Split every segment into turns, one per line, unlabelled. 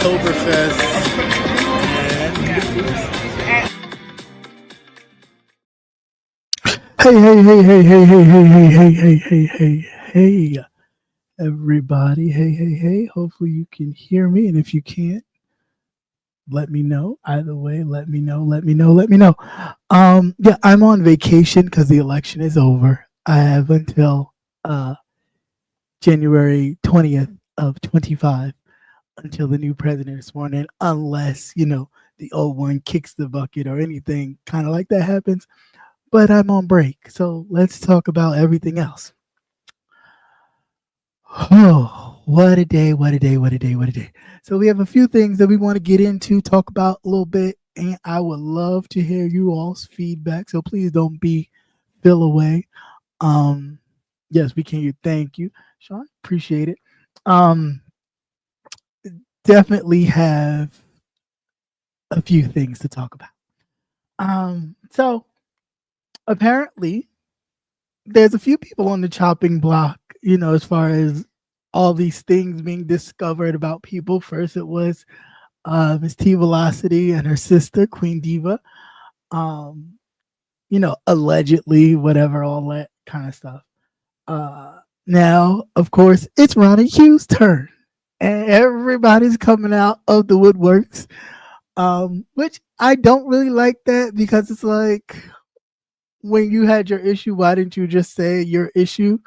Oktoberfest. Hey, everybody. Hey. Hopefully you can hear me. And if you can't, let me know. Either way, let me know. Yeah, I'm on vacation because the election is over. I have until uh January 20th of 25 until the new president is sworn in, unless, the old one kicks the bucket or anything kind of like that happens. But I'm on break. So let's talk about everything else. Oh, what a day, what a day, what a day, what a day. So we have a few things that we want to get into, talk about a little bit, and I would love to hear you all's feedback. So please don't be feel away. Um, yes, we can hear you. Thank you, Sean. Appreciate it. Um, Definitely have a few things to talk about. So apparently there's a few people on the chopping block, as far as all these things being discovered about people. First, it was Miss T Velocity and her sister, Queen Diva. Um, allegedly, whatever, all that kind of stuff. Now, of course, it's Ronnie Q's turn, and everybody's coming out of the woodworks. Which I don't really like that because it's like when you had your issue, why didn't you just say your issue?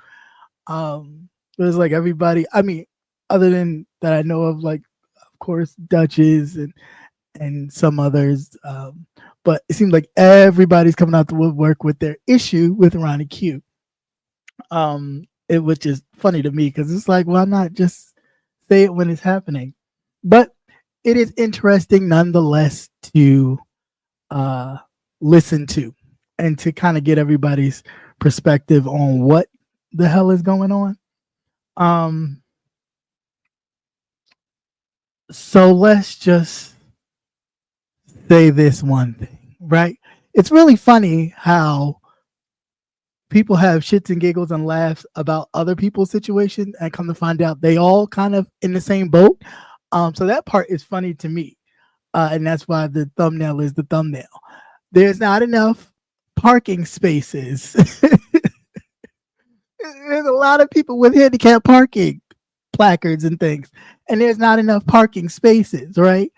It was like everybody. I mean, other than that, I know of, like, of course, Duchess and some others. But it seems like everybody's coming out the woodwork with their issue with Ronnie Q. Which is funny to me because it's like, why not just say it when it's happening? But it is interesting nonetheless to uh, listen to and to kind of get everybody's perspective on what the hell is going on. Um, so let's just say this one thing, right? It's really funny how people have shits and giggles and laughs about other people's situation and come to find out they all kind of in the same boat. So that part is funny to me. And that's why the thumbnail is the thumbnail. There's not enough parking spaces. There's a lot of people with handicap parking placards and things, and there's not enough parking spaces, right?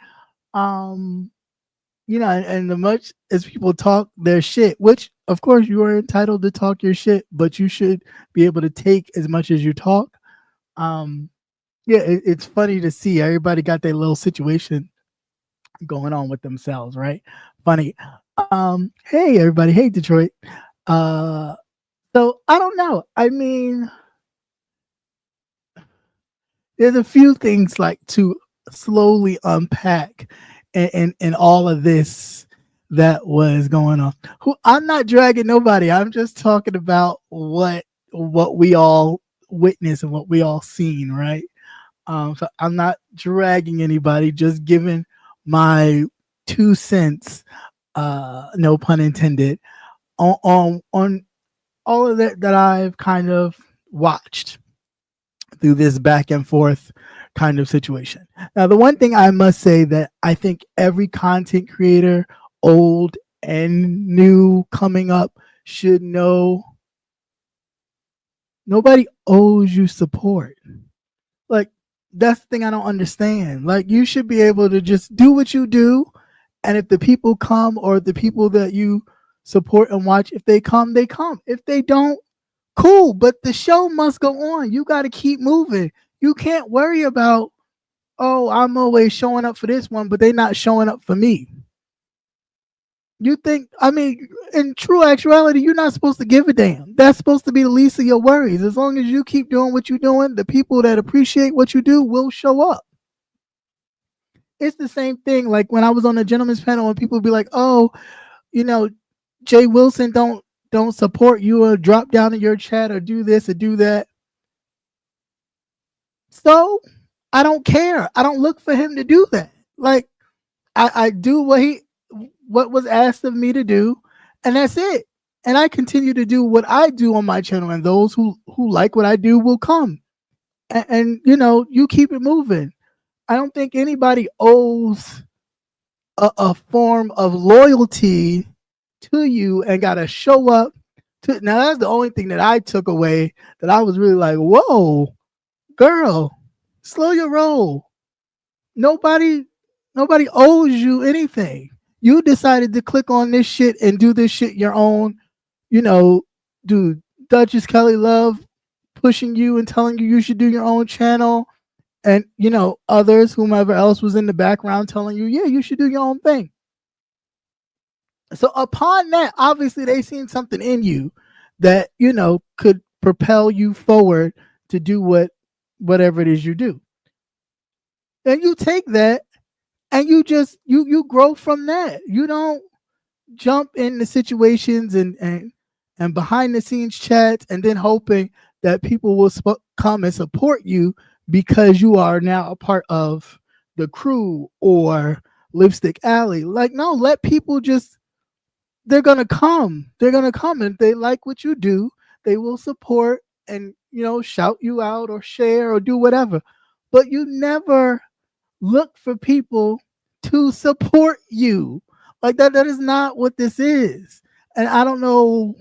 Um, and the much as people talk their shit, which of course you are entitled to talk your shit, but you should be able to take as much as you talk. Um, yeah, it's funny to see everybody got their little situation going on with themselves, right? Funny. Hey everybody, hey Detroit. Uh, so I don't know. I mean, there's a few things like to slowly unpack and all of this that was going on. I'm not dragging nobody. I'm just talking about what we all witnessed and what we all seen, right? So I'm not dragging anybody, just giving my 2 cents, no pun intended, on all of that I've kind of watched through this back and forth kind of situation. Now, the one thing I must say that I think every content creator, old and new, coming up, should know: nobody owes you support. Like, that's the thing I don't understand. Like, you should be able to just do what you do, and if the people come, or the people that you support and watch, if they come, they come. If they don't, cool, but the show must go on. You got to keep moving. You can't worry about, oh, I'm always showing up for this one, but they're not showing up for me. You think, I mean, in true actuality, you're not supposed to give a damn. That's supposed to be the least of your worries. As long as you keep doing what you're doing, the people that appreciate what you do will show up. It's the same thing like when I was on the gentleman's panel and people would be like, oh, Jay Wilson don't support you, or drop down in your chat, or do this or do that. So I don't care. I don't look for him to do that. Like, I do what was asked of me to do, and that's it. And I continue to do what I do on my channel, and those who like what I do will come. And you keep it moving. I don't think anybody owes a form of loyalty to you and got to show up to. Now, that's the only thing that I took away that I was really like, whoa, girl, slow your roll. Nobody owes you anything. You decided to click on this shit and do this shit your own. Dude, Duchess Kelly Love pushing you and telling you should do your own channel, and others, whomever else was in the background telling you, yeah, you should do your own thing. So upon that, obviously they seen something in you that could propel you forward to do whatever it is you do. And you take that and you just you grow from that. You don't jump into situations and behind the scenes chats and then hoping that people will come and support you because you are now a part of the crew or Lipstick Alley. Like, no, let people they're gonna come. They're gonna come, and if they like what you do, they will support and shout you out or share or do whatever. But you never look for people to support you. Like that is not what this is. And I don't know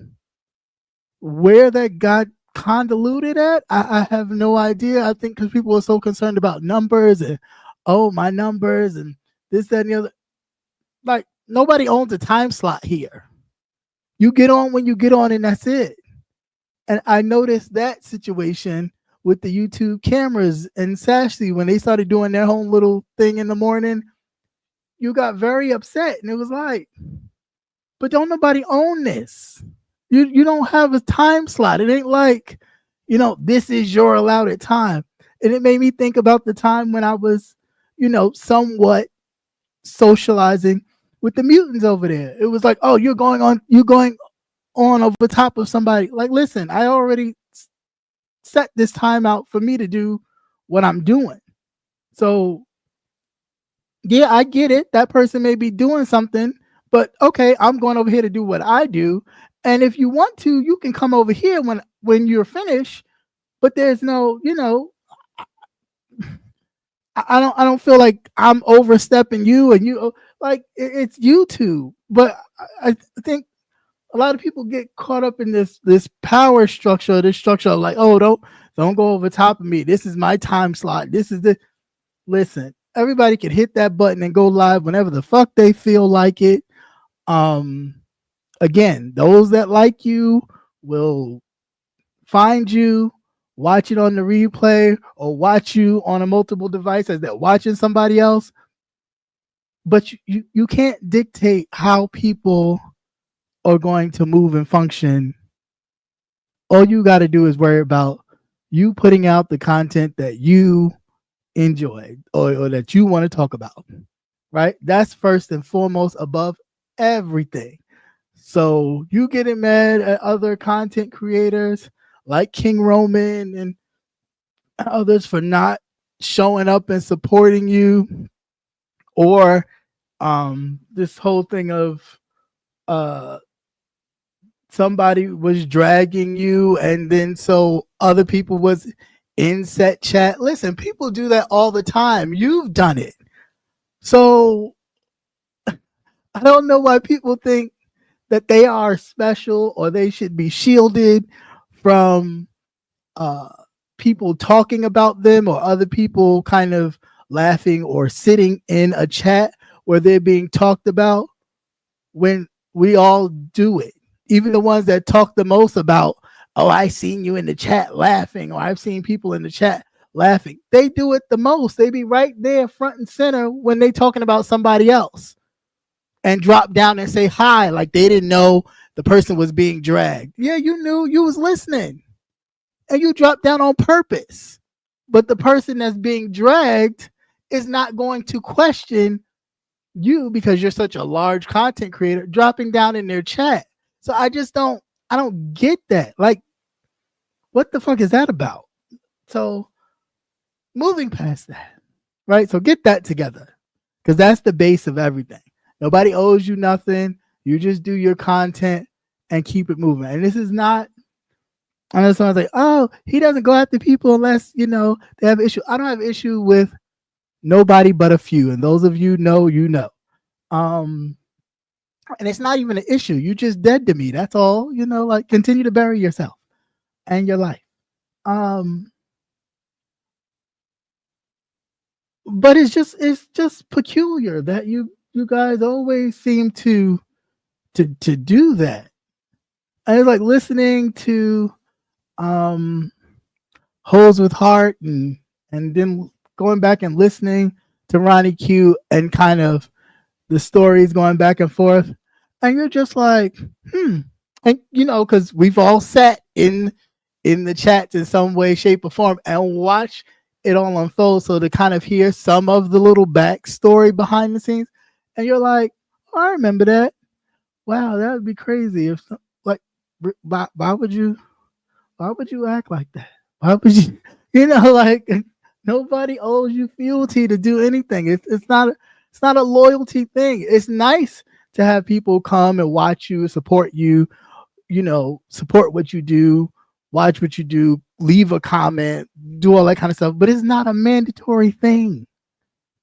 where that got convoluted at. I have no idea. I think because people are so concerned about numbers and my numbers and this, that, and the other. Like, nobody owns a time slot here. You get on when you get on, and that's it. And I noticed that situation with the YouTube cameras and Sashly when they started doing their own little thing in the morning. You got very upset, and it was like, but don't nobody own this. You don't have a time slot. It ain't like, this is your allotted time. And it made me think about the time when I was, somewhat socializing with the mutants over there. It was like, oh, you're going on over top of somebody. Like, listen, I already set this time out for me to do what I'm doing. So yeah, I get it. That person may be doing something, but okay, I'm going over here to do what I do. And if you want to, you can come over here when you're finished. But there's no, I don't feel like I'm overstepping you and you like it's YouTube. But I think a lot of people get caught up in this power structure, this structure of like, oh, don't go over top of me. This is my time slot. This is the listen. Everybody can hit that button and go live whenever the fuck they feel like it. Again, those that like you will find you, watch it on the replay, or watch you on a multiple device as they're watching somebody else. But you can't dictate how people are going to move and function. All you got to do is worry about you putting out the content that you enjoy or that you want to talk about, right? That's first and foremost above everything. So you getting mad at other content creators like King Roman and others for not showing up and supporting you, or this whole thing of somebody was dragging you and then so other people was in set chat. Listen, people do that all the time. You've done it. So I don't know why people think that they are special or they should be shielded from people talking about them or other people kind of laughing or sitting in a chat where they're being talked about, when we all do it. Even the ones that talk the most about, oh, I seen you in the chat laughing, or I've seen people in the chat laughing. They do it the most. They be right there front and center when they talking about somebody else and drop down and say hi like they didn't know the person was being dragged. Yeah, you knew, you was listening, and you dropped down on purpose. But the person that's being dragged is not going to question you because you're such a large content creator dropping down in their chat. So I don't get that. Like, what the fuck is that about? So moving past that, right? So get that together, because that's the base of everything. Nobody owes you nothing. You just do your content and keep it moving. And this is not, I know someone's like, oh, he doesn't go after people unless, they have an issue. I don't have an issue with Nobody but a few. And those of you know, you know. Um, and it's not even an issue. You just dead to me. That's all. Like continue to bury yourself and your life. Um, but it's just peculiar that you guys always seem to do that. I like listening to um Holes with Heart and then going back and listening to Ronnie Q and kind of the stories going back and forth. And you're just like, and because we've all sat in the chats in some way, shape, or form and watch it all unfold. So to kind of hear some of the little backstory behind the scenes, and you're like, oh, I remember that. Wow, that would be crazy if like why would you act like that? Why would you like nobody owes you fealty to do anything. It's not a loyalty thing. It's nice to have people come and watch you, support you, support what you do, watch what you do, leave a comment, do all that kind of stuff. But it's not a mandatory thing.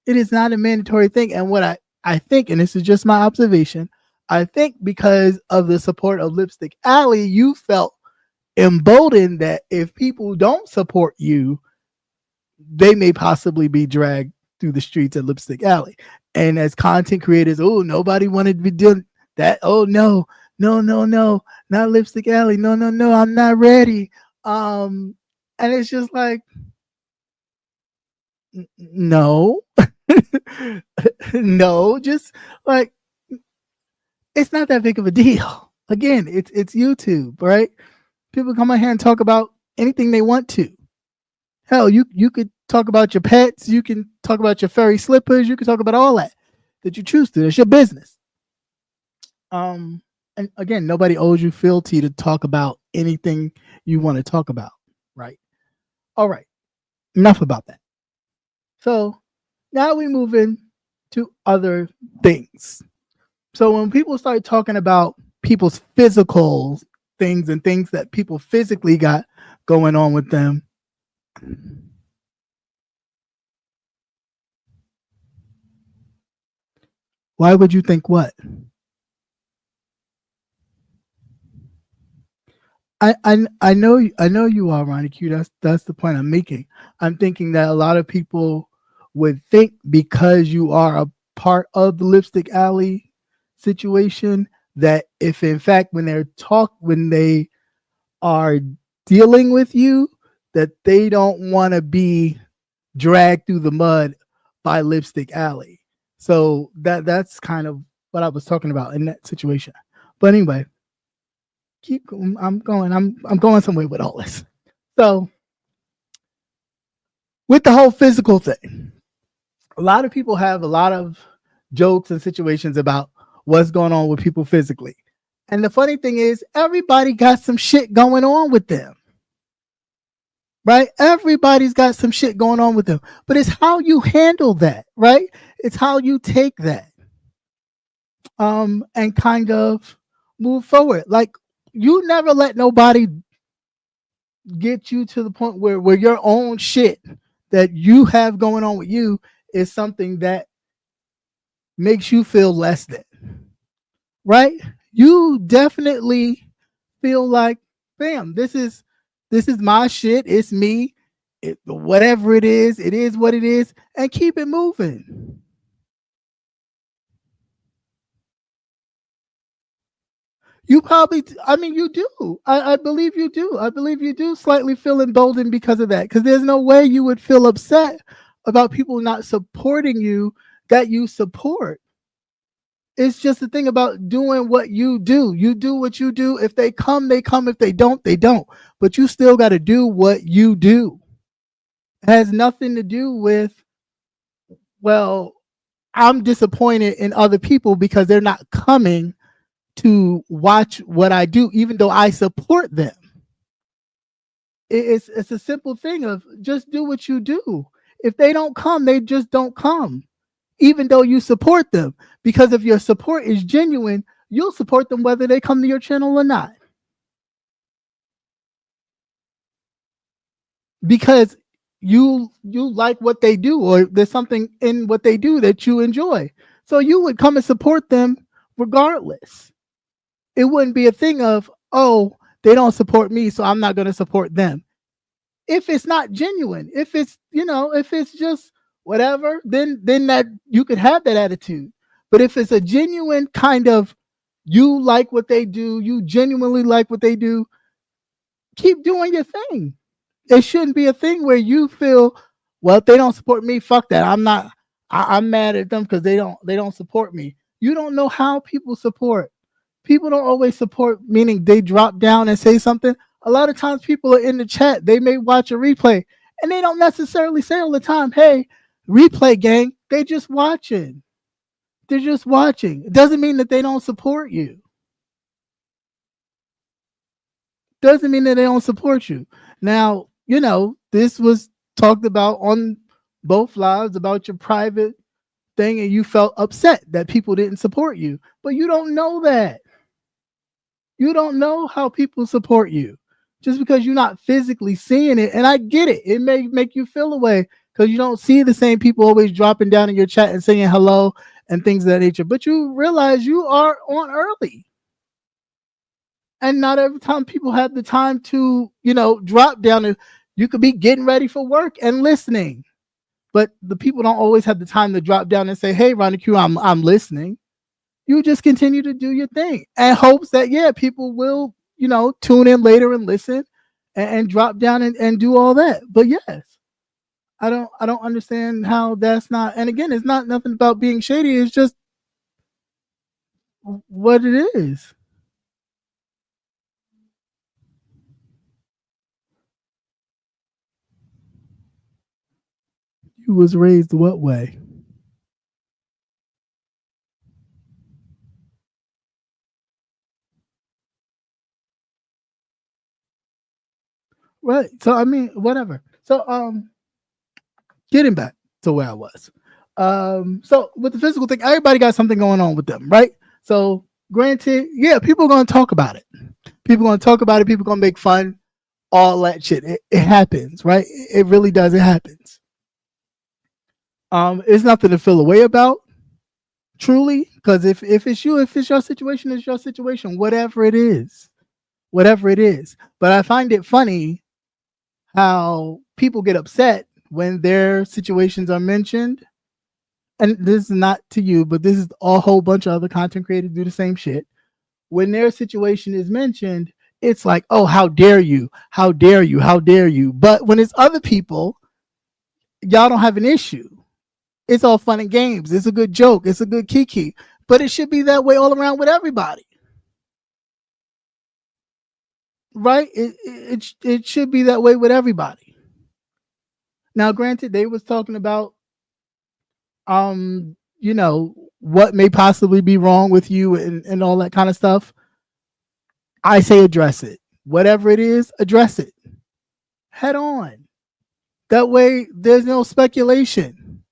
It is not a mandatory thing. And what I think, and this is just my observation, I think because of the support of Lipstick Alley, you felt emboldened that if people don't support you, they may possibly be dragged through the streets of Lipstick Alley. And as content creators, oh, nobody wanted to be doing that. Oh no, not Lipstick Alley. No, I'm not ready. And it's just like, no, no, just like it's not that big of a deal. Again, it's YouTube, right? People come on here and talk about anything they want to. Hell, you could talk about your pets, you can talk about your furry slippers, you can talk about all that you choose to. It's your business. And again, nobody owes you fealty to talk about anything you want to talk about, right? All right, enough about that. So now we move in to other things. So when people start talking about people's physical things and things that people physically got going on with them, why would you think what? I know you are, Ronnie Q. That's the point I'm making. I'm thinking that a lot of people would think because you are a part of the Lipstick Alley situation that if in fact when they are dealing with you, that they don't want to be dragged through the mud by Lipstick Alley. So that's kind of what I was talking about in that situation. But anyway, keep going. I'm going somewhere with all this. So with the whole physical thing, a lot of people have a lot of jokes and situations about what's going on with people physically. And the funny thing is, everybody got some shit going on with them. Right? Everybody's got some shit going on with them. But it's how you handle that, right? It's how you take that. And kind of move forward. Like you never let nobody get you to the point where your own shit that you have going on with you is something that makes you feel less than. Right? You definitely feel like, bam, this is my shit. It's me. Whatever it is what it is, and keep it moving. You probably, I mean, you do. I believe you do. I believe you do slightly feel emboldened because of that. Because there's no way you would feel upset about people not supporting you that you support. It's just the thing about doing what you do. You do what you do. If they come, they come. If they don't, they don't. But you still got to do what you do. It has nothing to do with, well, I'm disappointed in other people because they're not coming to watch what I do, even though I support them. It's a simple thing of just do what you do. If they don't come, they just don't come, even though you support them. Because if your support is genuine, you'll support them whether they come to your channel or not. Because you like what they do, or there's something in what they do that you enjoy. So you would come and support them regardless. It wouldn't be a thing of, oh, they don't support me, so I'm not going to support them. If it's not genuine, if it's, if it's just whatever, then that you could have that attitude. But if it's a genuine kind of, you like what they do, you genuinely like what they do, keep doing your thing. It shouldn't be a thing where you feel, well, if they don't support me, fuck that. I'm mad at them because they don't support me. You don't know how people support. People don't always support, meaning they drop down and say something. A lot of times people are in the chat, they may watch a replay, and they don't necessarily say all the time, hey, replay gang. They just watching. They're just watching. It doesn't mean that they don't support you. Doesn't mean that they don't support you. Now, this was talked about on both lives about your private thing, and you felt upset that people didn't support you. But you don't know that. You don't know how people support you just because you're not physically seeing it. And I get it. It may make you feel away because you don't see the same people always dropping down in your chat and saying hello and things of that nature. But you realize you are on early. And not every time people have the time to, drop down. And you could be getting ready for work and listening. But the people don't always have the time to drop down and say, hey, Ronnie Q, I'm listening. You just continue to do your thing and hopes that, people will, tune in later and listen and drop down and do all that. But yes, I don't understand how that's not. And again, it's not nothing about being shady. It's just what it is. You was raised what way? Right. So I mean, whatever. So getting back to where I was. So with the physical thing, everybody got something going on with them, right? So granted, people are gonna talk about it. People are gonna talk about it, people are gonna make fun, all that shit. It happens, right? It really does, it happens. It's nothing to feel away about, truly, because if it's your situation, it's your situation, whatever it is. But I find it funny how people get upset when their situations are mentioned. And this is not to you, but this is a whole bunch of other content creators do the same shit. When their situation is mentioned, it's like, oh, how dare you? How dare you? How dare you? But when it's other people, y'all don't have an issue. It's all fun and games. It's a good joke. It's a good kiki. But it should be that way all around with everybody. Right? It should be that way with everybody. Now, granted, they was talking about what may possibly be wrong with you and all that kind of stuff. I say address it. Whatever it is, address it head on. That way there's no speculation.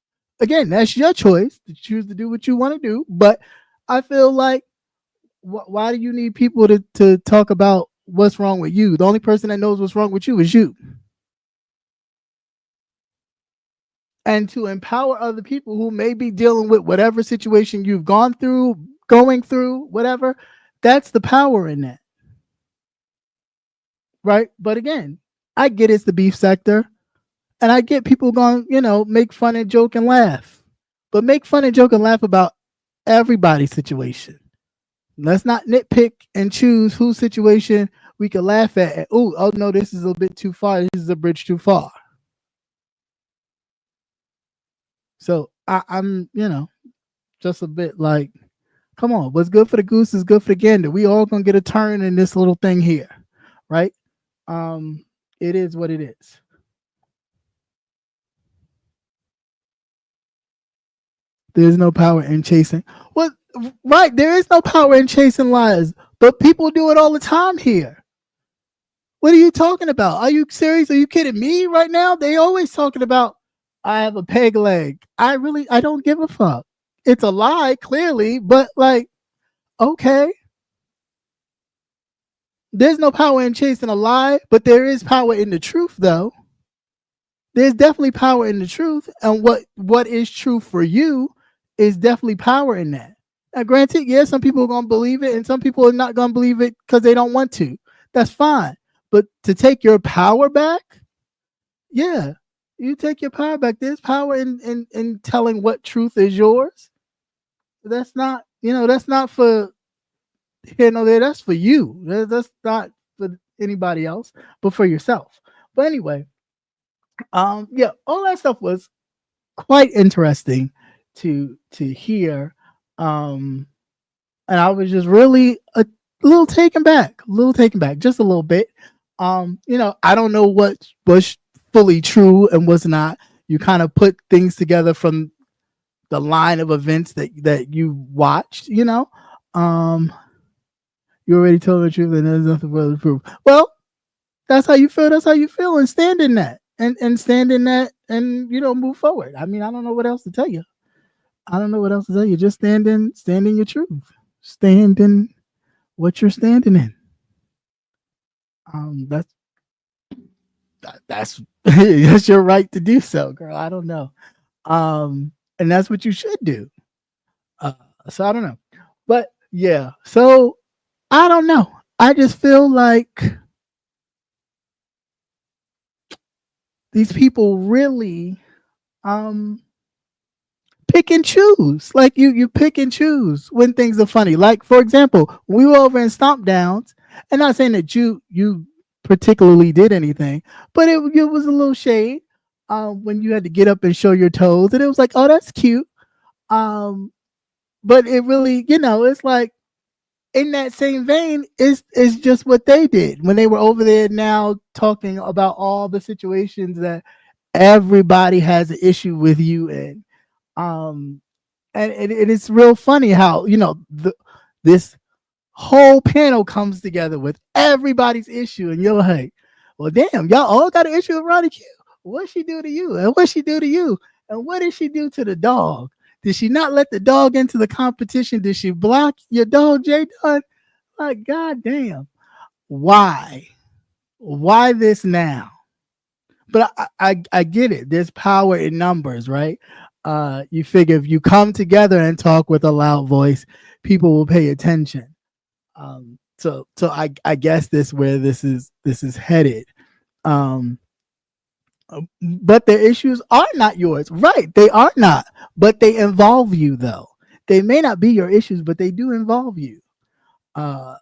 Again, that's your choice to choose to do what you want to do. But I feel like, why do you need people to talk about what's wrong with you? The only person that knows what's wrong with you is you. And to empower other people who may be dealing with whatever situation you've going through, whatever, that's the power in that. Right? But again, I get it's the beef sector, and I get people going, make fun and joke and laugh. But make fun and joke and laugh about everybody's situation. Let's not nitpick and choose whose situation we can laugh at. Oh no, this is a bit too far. This is a bridge too far. So I'm, just a bit like, come on, what's good for the goose is good for the gander. We all gonna get a turn in this little thing here, right? It is what it is. There's no power in chasing. Well, right, there is no power in chasing lies, but people do it all the time here. What are you talking about? Are you serious? Are you kidding me right now? They always talking about, I have a peg leg. I don't give a fuck. It's a lie, clearly, but like, okay. There's no power in chasing a lie, but there is power in the truth, though. there's definitely power in the truth, and what is true for you is definitely power in that. Now, granted, yeah, some people are gonna believe it, and some people are not gonna believe it because they don't want to. That's fine. But to take your power back, yeah, you take your power back. There's power in telling what truth is yours. That's not, that's not for here no there. That's for you. That's not for anybody else, but for yourself. But anyway, yeah, all that stuff was quite interesting to hear. Um, and I was just really a little taken back, just a little bit. I don't know what was fully true and was not. You kind of put things together from the line of events that you watched. Um, you already told the truth, and there's nothing further to prove. Well, that's how you feel. That's how you feel, and stand in that, and stand in that, and move forward. I mean, I don't know what else to tell you. I don't know what else to tell you. Just stand in your truth. Stand in what you're standing in. That's that's your right to do so, girl. I don't know. And that's what you should do. So I don't know, but yeah. So I don't know. I just feel like these people really pick and choose. Like you pick and choose when things are funny. Like, for example, we were over in Stomp Downs, and not saying that you particularly did anything, but it was a little shade when you had to get up and show your toes, and it was like, oh, that's cute. But it really, it's like, in that same vein, is just what they did when they were over there now talking about all the situations that everybody has an issue with you in. And it's real funny how this whole panel comes together with everybody's issue, and you're like, well, damn, y'all all got an issue with Ronnie Q. What she do to you, and what she do to you, and what did she do to the dog? Did she not let the dog into the competition? Did she block your dog, J Dunn? Like, goddamn, why? Why this now? But I get it. There's power in numbers, right? You figure if you come together and talk with a loud voice, people will pay attention. So I guess where this is headed. But the issues are not yours, right? They are not, but they involve you though. They may not be your issues, but they do involve you. And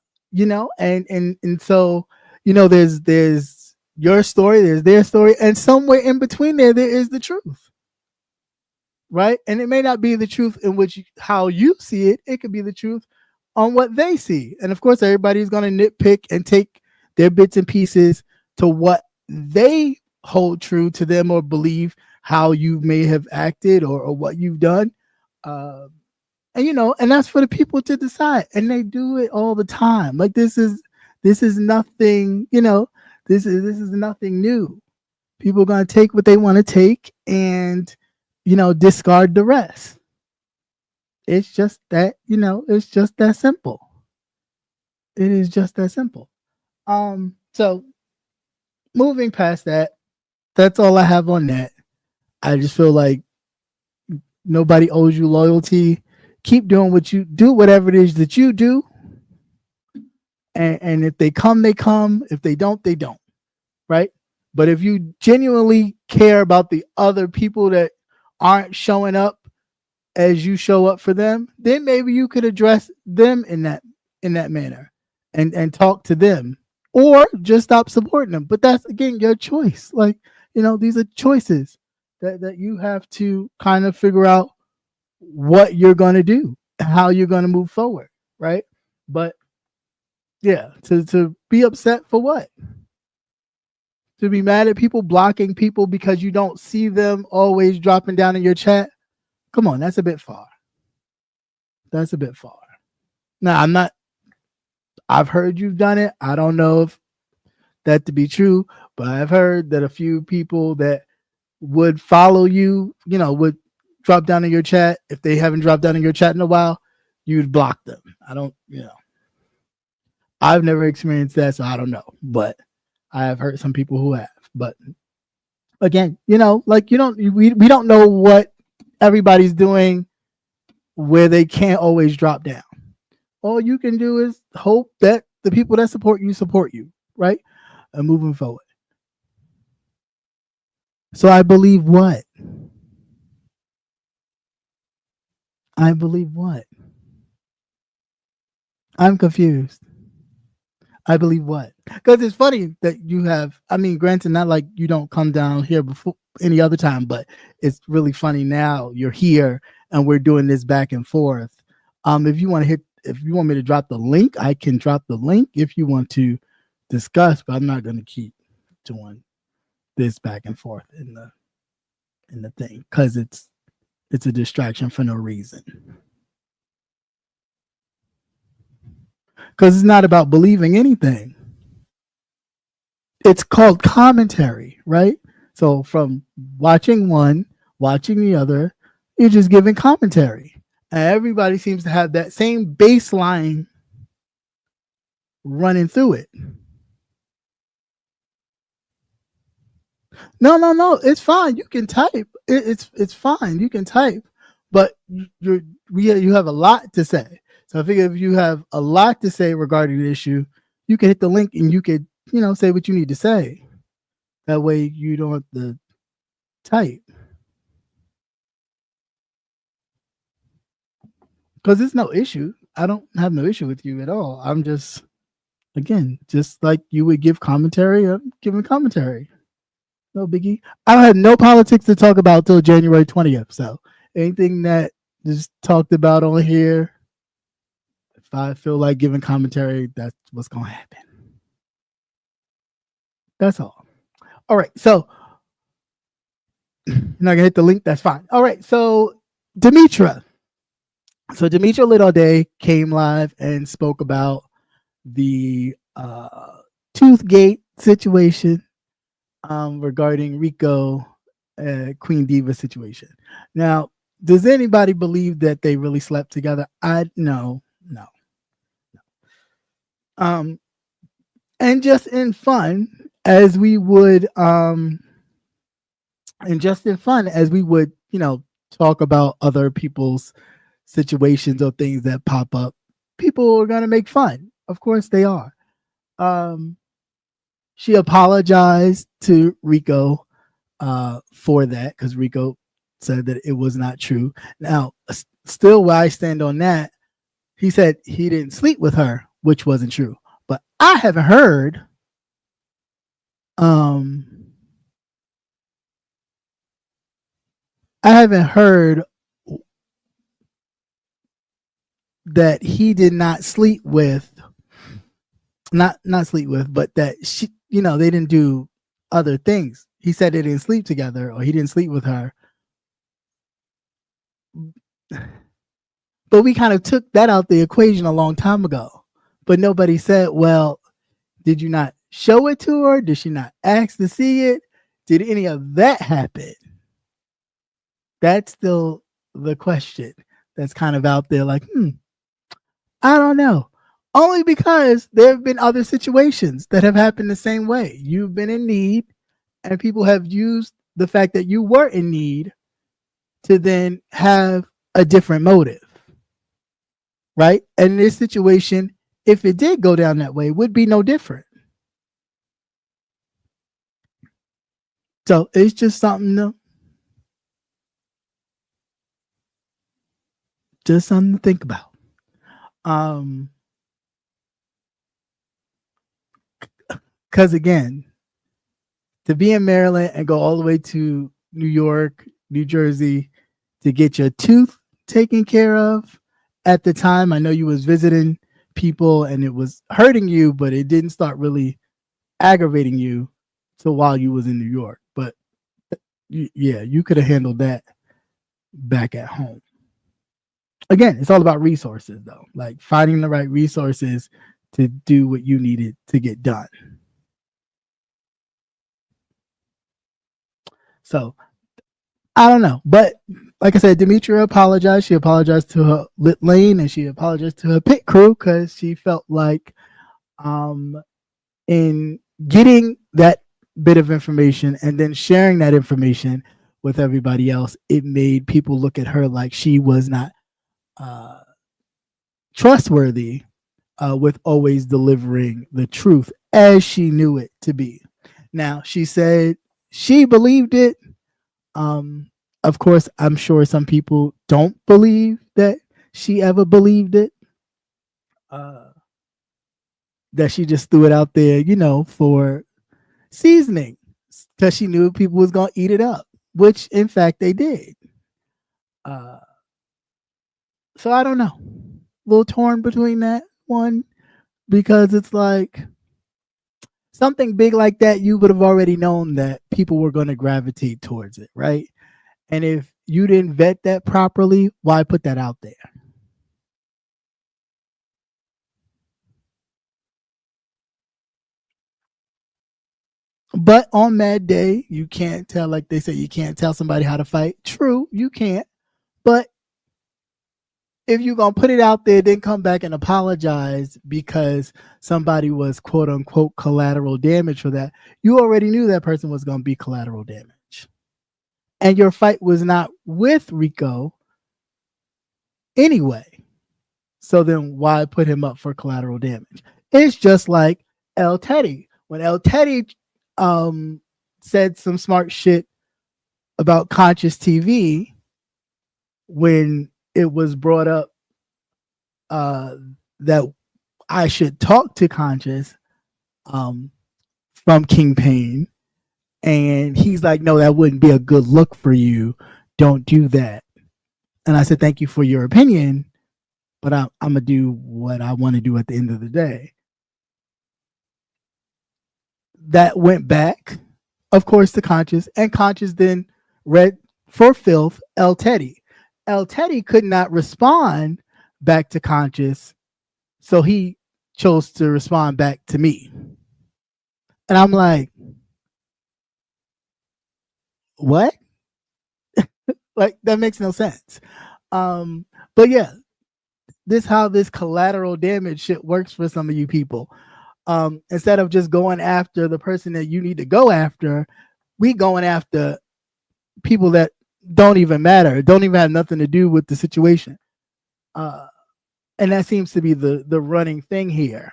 so there's your story, there's their story, and somewhere in between there is the truth, right? And it may not be the truth in which how you see it. It could be the truth on what they see, and of course, everybody's going to nitpick and take their bits and pieces to what they hold true to them or believe how you may have acted or what you've done. And that's for the people to decide, and they do it all the time. Like this is nothing, this is nothing new. People are going to take what they want to take and discard the rest. It's just that, it's just that simple. It is just that simple. So moving past that, that's all I have on that. I just feel like nobody owes you loyalty. Keep doing what you do, whatever it is that you do. And if they come, they come. If they don't, they don't. Right? But if you genuinely care about the other people that aren't showing up as you show up for them, then maybe you could address them in that manner and talk to them, or just stop supporting them. But that's, again, your choice. Like, these are choices that you have to kind of figure out what you're going to do, how you're going to move forward, right? But yeah, to be upset for what? To be mad at people, blocking people because you don't see them always dropping down in your chat? Come on, that's a bit far. That's a bit far. Now, I've heard you've done it. I don't know if that to be true, but I've heard that a few people that would follow you, would drop down in your chat. If they haven't dropped down in your chat in a while, you'd block them. I don't, I've never experienced that, so I don't know, but I have heard some people who have. But Again, like we don't know what everybody's doing where they can't always drop down. All you can do is hope that the people that support you, right? And moving forward. So I believe what? I believe what? I'm confused. I believe what? Because it's funny that you have, I mean, granted, not like you don't come down here before any other time, but it's really funny now you're here and we're doing this back and forth. If you want me to drop the link, I can drop the link if you want to discuss, but I'm not going to keep doing this back and forth in the thing because it's a distraction for no reason. Because it's not about believing anything. It's called commentary, right? So from watching one, watching the other, you're just giving commentary. And everybody seems to have that same baseline running through it. No. It's fine. You can type. It's fine. You can type, but you have a lot to say. So I figure if you have a lot to say regarding the issue, you can hit the link and you could, say what you need to say. That way you don't have to type. Because it's no issue. I don't have no issue with you at all. I'm just, again, just like you would give commentary, I'm giving commentary. No biggie. I had no politics to talk about till January 20th. So anything that is talked about on here, if I feel like giving commentary, that's what's going to happen. That's all. All right. So you're not going to hit the link. That's fine. All right. So Demetra. So Demetra Lit All Day came live and spoke about the Toothgate situation regarding Rico Queen Diva situation. Now, does anybody believe that they really slept together? No. And just in fun, as we would talk about other people's situations or things that pop up, people are gonna make fun. Of course they are. She apologized to Rico for that because Rico said that it was not true. Now, still where I stand on that, he said he didn't sleep with her, which wasn't true. But I haven't heard that he did not sleep with, not sleep with, but that she, they didn't do other things. He said they didn't sleep together or he didn't sleep with her. But we kind of took that out the equation a long time ago. But nobody said, well, did you not show it to her? Did she not ask to see it? Did any of that happen? That's still the question that's kind of out there like, I don't know. Only because there have been other situations that have happened the same way. You've been in need and people have used the fact that you were in need to then have a different motive, right? And in this situation, if it did go down that way, it would be no different. So it's just something to think about. Because again, to be in Maryland and go all the way to New York, New Jersey to get your tooth taken care of, at the time, I know you was visiting people and it was hurting you, but it didn't start really aggravating you till while you was in New York. But yeah, you could have handled that back at home. Again, it's all about resources though, like finding the right resources to do what you needed to get done. So I don't know, but like I said, Demetra apologized. She apologized to her lit lane and she apologized to her pit crew because she felt like in getting that bit of information and then sharing that information with everybody else, it made people look at her like she was not uh, trustworthy with always delivering the truth as she knew it to be. Now, she said she believed it. Um, of course, I'm sure some people don't believe that she ever believed it. Uh, that she just threw it out there, for seasoning because she knew people was gonna eat it up, which in fact they did. Uh, so I don't know, a little torn between that one because it's like something big like that, you would have already known that people were going to gravitate towards it, right? And if you didn't vet that properly, why put that out there? But on Mad Day, you can't tell, like they say, you can't tell somebody how to fight. True, you can't. But if you're going to put it out there, then come back and apologize because somebody was quote unquote collateral damage for that, you already knew that person was going to be collateral damage. And your fight was not with Rico anyway. So then why put him up for collateral damage? It's just like El Teddy. When El Teddy said some smart shit about Conscious TV, when it was brought up that I should talk to Conscious from King Pain, and he's like, no, that wouldn't be a good look for you. Don't do that. And I said, thank you for your opinion, but I'm going to do what I want to do at the end of the day. That went back, of course, to Conscious, and Conscious then read for filth El Teddy. El Teddy could not respond back to Conscious, so he chose to respond back to me. And I'm like, what? Like, that makes no sense. But yeah, this how this collateral damage shit works for some of you people. Instead of just going after the person that you need to go after, we going after people that don't even matter, don't even have nothing to do with the situation. And that seems to be the running thing here,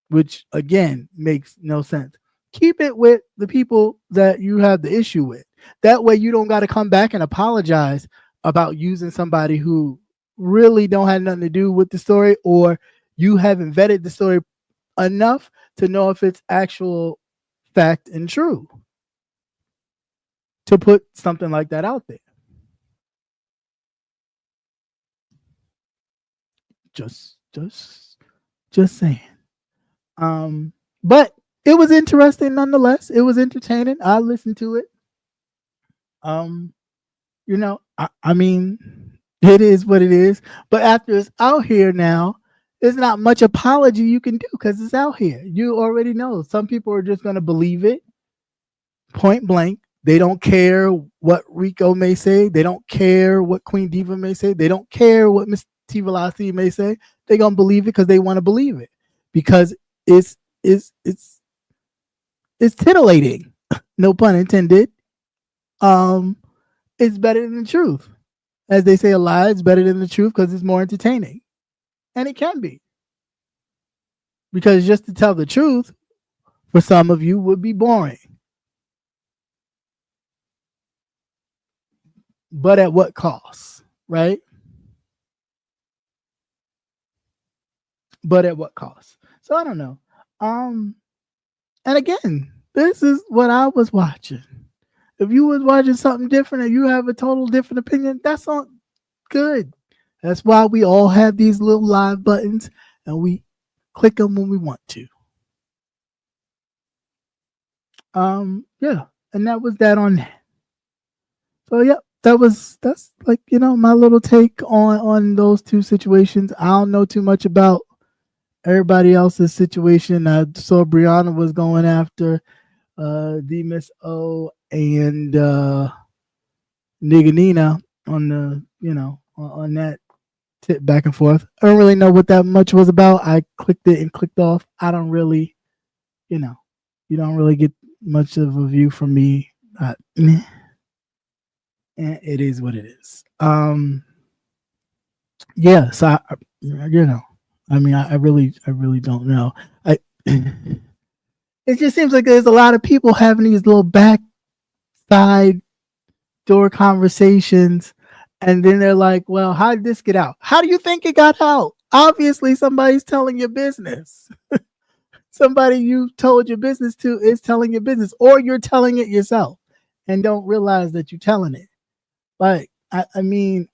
which again makes no sense. Keep it with the people that you have the issue with. That way you don't got to come back and apologize about using somebody who really don't have nothing to do with the story, or you haven't vetted the story enough to know if it's actual fact and true to put something like that out there. Just saying. But it was interesting nonetheless. It was entertaining. I listened to it. I mean, it is what it is. But after it's out here now, there's not much apology you can do because it's out here. You already know. Some people are just going to believe it point blank. They don't care what Rico may say. They don't care what Queen Diva may say. They don't care what Miss T Velocity may say. They're going to believe it because they want to believe it because it's titillating. No pun intended. It's better than the truth. As they say, a lie is better than the truth because it's more entertaining. And it can be. Because just to tell the truth, for some of you, would be boring. But at what cost, right? But at what cost? So I don't know. And again, this is what I was watching. If you was watching something different and you have a total different opinion, that's all good. That's why we all have these little live buttons and we click them when we want to. Yeah, and that was that on that. So yeah, that's like, my little take on those two situations. I don't know too much about everybody else's situation. I saw Brianna was going after D Miss O and Nigga Nina on the, on that tip back and forth. I don't really know what that much was about. I clicked it and clicked off. I don't really, you don't really get much of a view from me. It is what it is. Yeah. So I mean, I really don't know. I. It just seems like there's a lot of people having these little backside door conversations, and then they're like, "Well, how did this get out? How do you think it got out? Obviously, somebody's telling your business." Somebody you told your business to is telling your business, or you're telling it yourself and don't realize that you're telling it. Like, I mean,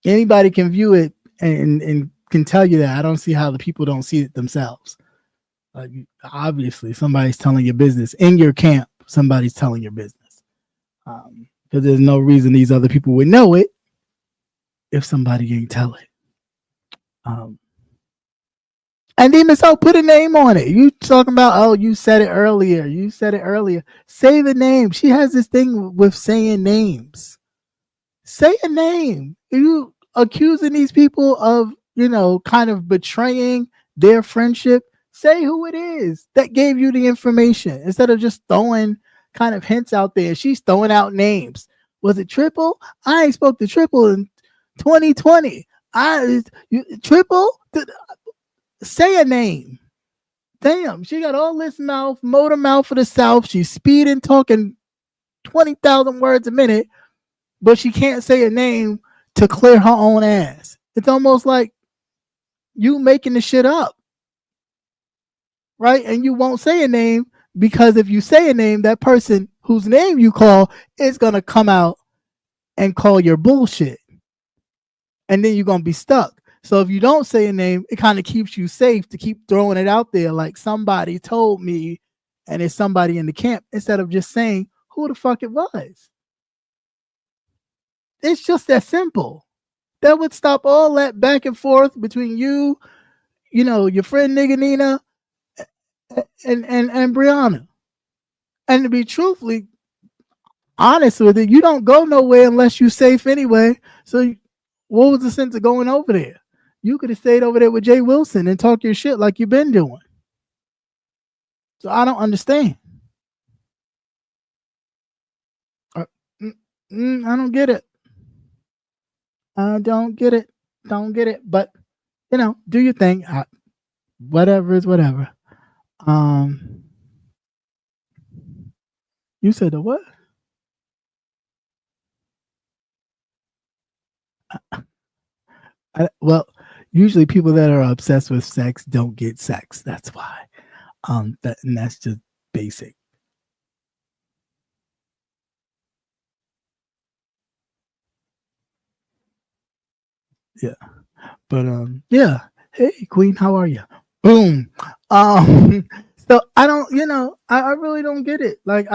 anybody can view it and can tell you that. I don't see how the people don't see it themselves. Like, obviously, somebody's telling your business in your camp. Somebody's telling your business, because there's no reason these other people would know it if somebody ain't tell it. And even so, put a name on it. You talking about, oh, you said it earlier. You said it earlier. Say the name. She has this thing with saying names. Say a name. You accusing these people of, kind of betraying their friendship. Say who it is that gave you the information instead of just throwing kind of hints out there. She's throwing out names. Was it Triple? I ain't spoke to Triple in 2020. Triple? Say a name. Damn, she got all this mouth, motor mouth for the South. She's speeding, talking 20,000 words a minute, but she can't say a name to clear her own ass. It's almost like you making the shit up, right? And you won't say a name because if you say a name, that person whose name you call is going to come out and call your bullshit. And then you're going to be stuck. So if you don't say a name, it kind of keeps you safe to keep throwing it out there like somebody told me and it's somebody in the camp instead of just saying who the fuck it was. It's just that simple. That would stop all that back and forth between you, your friend Nigga Nina and Brianna. And to be truthfully honest with it, you don't go nowhere unless you're safe anyway. So what was the sense of going over there? You could have stayed over there with Jay Wilson and talk your shit like you've been doing. So I don't understand. I don't get it. I don't get it. Don't get it. But, do your thing. Whatever is whatever. You said the what? Well, usually people that are obsessed with sex don't get sex. That's why. And that's just basic. Yeah. But yeah. Hey Queen, how are you? Boom. So I don't, I really don't get it. Like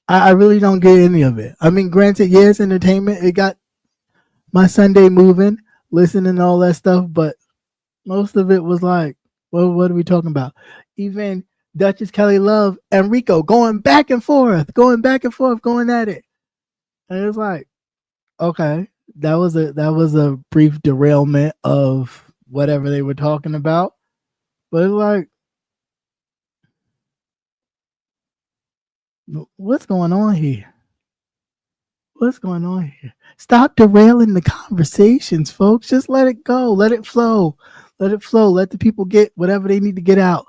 I really don't get any of it. I mean, granted, yes, entertainment. It got my Sunday moving, listening to all that stuff, but most of it was like, well, what are we talking about? Even Duchess Kelly Love and Rico going back and forth, going at it. And it was like, okay, that was a brief derailment of whatever they were talking about. But it's like, what's going on here? What's going on here? Stop derailing the conversations, folks. Just let it go. Let it flow. Let it flow. Let the people get whatever they need to get out.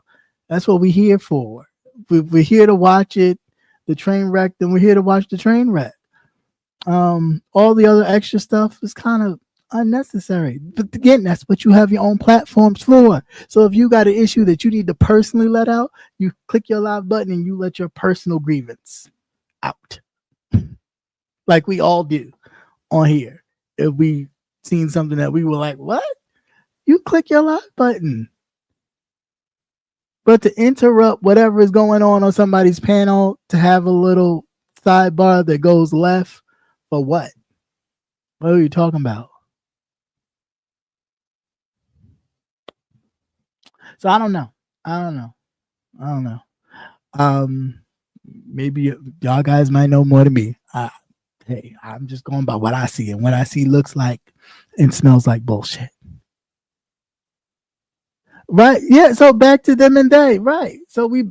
That's what we're here for. We're here to watch it, the train wreck, then we're here to watch the train wreck. All the other extra stuff is kind of unnecessary. But again, that's what you have your own platforms for. So if you got an issue that you need to personally let out, you click your live button and you let your personal grievance out. Like we all do on here. If we seen something that we were like, what? You click your live button. But to interrupt whatever is going on somebody's panel to have a little sidebar that goes left, for what? What are you talking about? So I don't know. Maybe y'all guys might know more than me. Hey, I'm just going by what I see, and what I see looks like and smells like bullshit. Right. Yeah. So back to them and they. Right. So we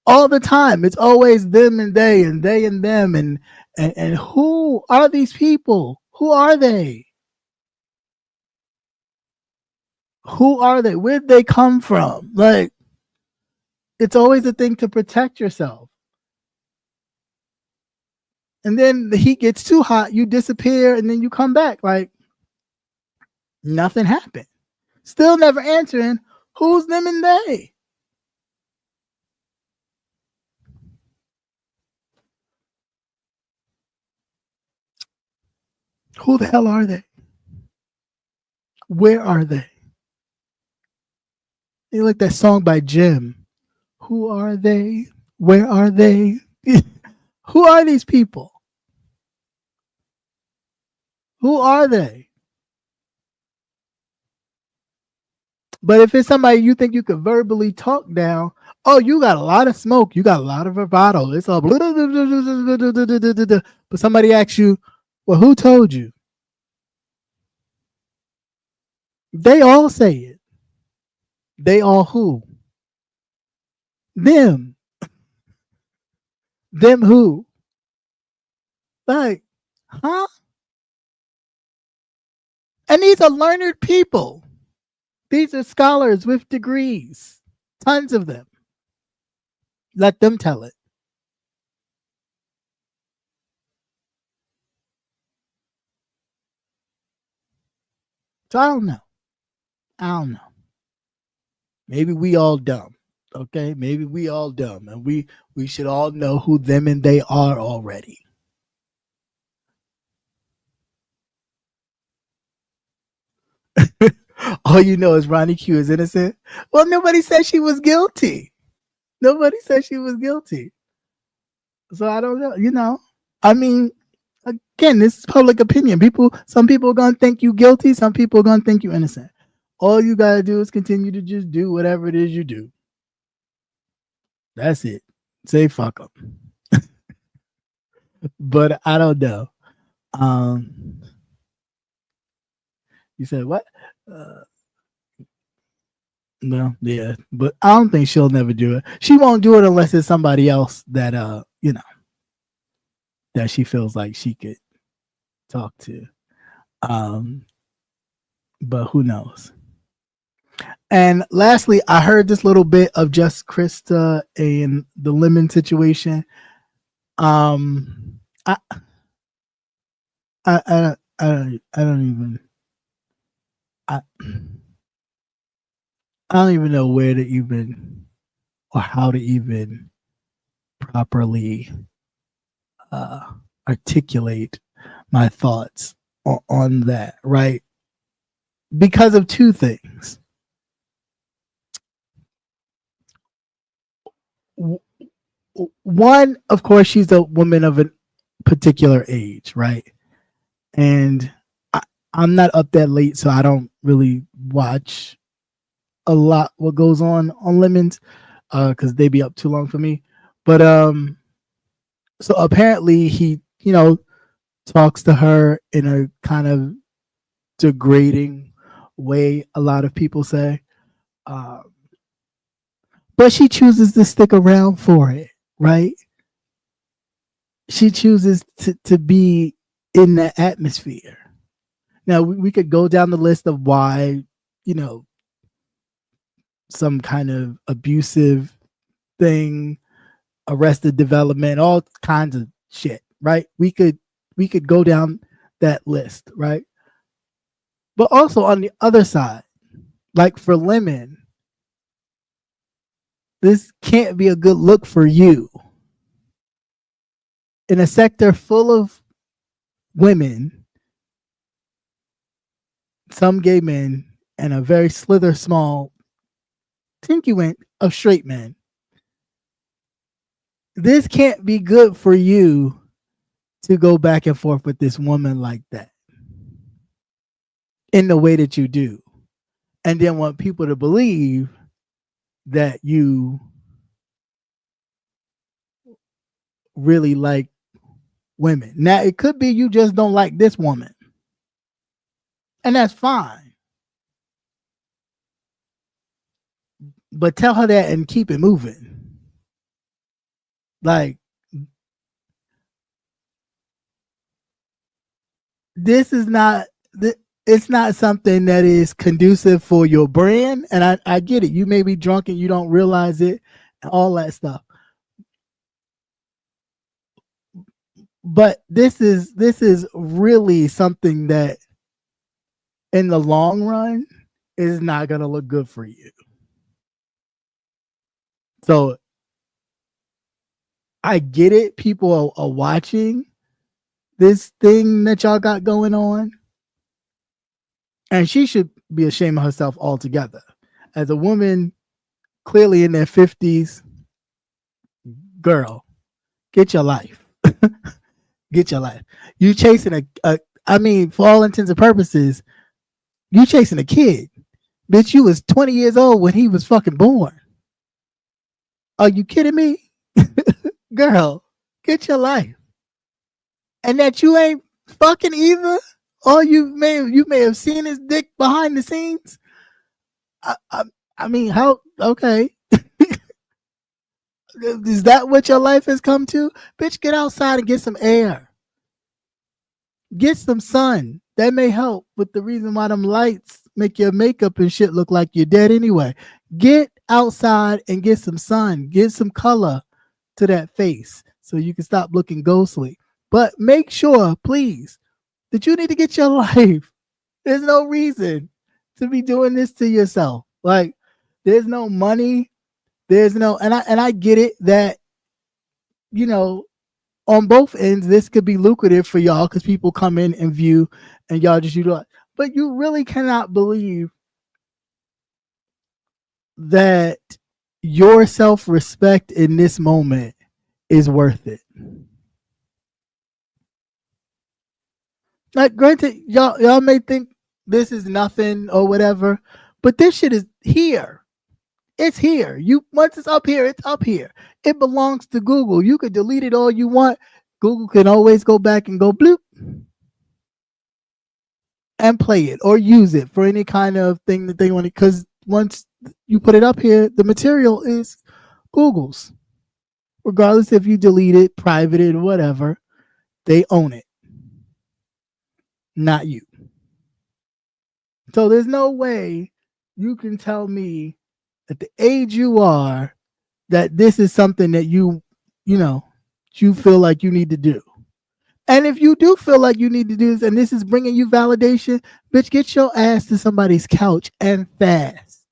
all the time. It's always them and they and them and who are these people? Who are they? Who are they? Where'd they come from? Like it's always a thing to protect yourself. And then the heat gets too hot, you disappear, and then you come back like nothing happened. Still never answering. Who's them and they? Who the hell are they? Where are they? They like that song by Jim. Who are they? Where are they? Who are these people? Who are they? But if it's somebody you think you could verbally talk down, oh, you got a lot of smoke. You got a lot of bravado. It's all. But somebody asks you, well, who told you? They all say it. They all who? Them. Them who? Like, huh? And these are learned people. These are scholars with degrees. Tons of them. Let them tell it. So I don't know. I don't know. Maybe we all dumb. Okay? Maybe we all dumb. And we should all know who them and they are already. All you know is Ronnie Q is innocent. Well, nobody said she was guilty. Nobody said she was guilty. So I don't know. I mean, again, this is public opinion. Some people are gonna think you guilty. Some people are gonna think you innocent. All you gotta do is continue to just do whatever it is you do. That's it. Say fuck them. But I don't know. You said what? No, yeah, but I don't think she'll never do it. She won't do it unless it's somebody else that that she feels like she could talk to. Um, but who knows? And lastly, I heard this little bit of just Krista and the Lemon situation. Um, I, I don't even, I, I don't even know where to even or how to even properly articulate my thoughts on that, right? Because of two things. One, of course, she's a woman of a particular age, right? And I'm not up that late, so I don't really watch a lot what goes on Lemons, because they be up too long for me. But so apparently he, talks to her in a kind of degrading way. A lot of people say, but she chooses to stick around for it, right? She chooses to be in that atmosphere. Now we could go down the list of why, some kind of abusive thing, arrested development, all kinds of shit, right? We could go down that list, right? But also on the other side, like for Lemon, this can't be a good look for you. In a sector full of women, some gay men, and a very slither small tinky of straight men, this can't be good for you to go back and forth with this woman like that in the way that you do, and then want people to believe that you really like women. Now, it could be you just don't like this woman, and that's fine. but tell her that and keep it moving. Like, this is not it's not something that is conducive for your brand. And I get it. You may be drunk and you don't realize it and all that stuff. But this is really something that in the long run is not gonna look good for you. So I get it. People are watching this thing that y'all got going on. And she should be ashamed of herself altogether. As a woman clearly in their 50s, girl, get your life. Get your life. You chasing I mean, for all intents and purposes, you chasing a kid. Bitch, you was 20 years old when he was fucking born. Are you kidding me? Girl, get your life. And that you ain't fucking either. Or you may have seen his dick behind the scenes. I mean, how? Okay, is that what your life has come to? Bitch, get outside and get some air. Get some sun. That may help with the reason why them lights make your makeup and shit look like you're dead anyway. Get outside and get some sun. Get some color to that face so you can stop looking ghostly. But make sure, please, that you need to get your life. There's no reason to be doing this to yourself. Like, there's no money. There's no, and I get it that, you know, on both ends, this could be lucrative for y'all because people come in and view and y'all just utilize. But you really cannot believe that your self-respect in this moment is worth it. Like, granted, y'all may think this is nothing or whatever, but this shit is here. It's here. You once it's up here, it's up here. It belongs to Google. You could delete it all you want. Google can always go back and go bloop and play it or use it for any kind of thing that they want. Because once you put it up here, the material is Google's. Regardless if you delete it, private it, whatever, they own it. Not you. So there's no way you can tell me at the age you are that this is something that you feel like you need to do. And if you do feel like you need to do this and this is bringing you validation, bitch, get your ass to somebody's couch and fast.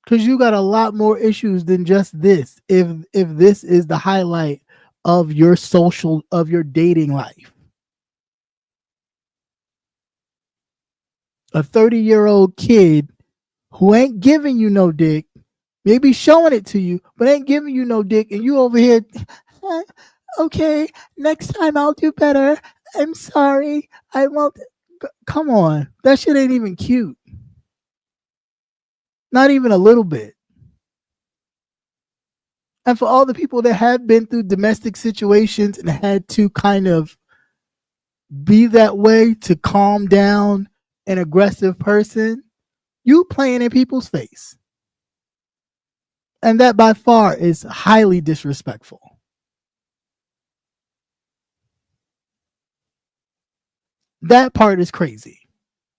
Because you got a lot more issues than just this. If this is the highlight of your dating life. A 30-year-old kid who ain't giving you no dick, maybe showing it to you, but ain't giving you no dick, and you over here, okay, next time I'll do better. I'm sorry. I won't. Come on. That shit ain't even cute. Not even a little bit. And for all the people that have been through domestic situations and had to kind of be that way to calm down an aggressive person, you playing in people's face. And that by far is highly disrespectful. That part is crazy.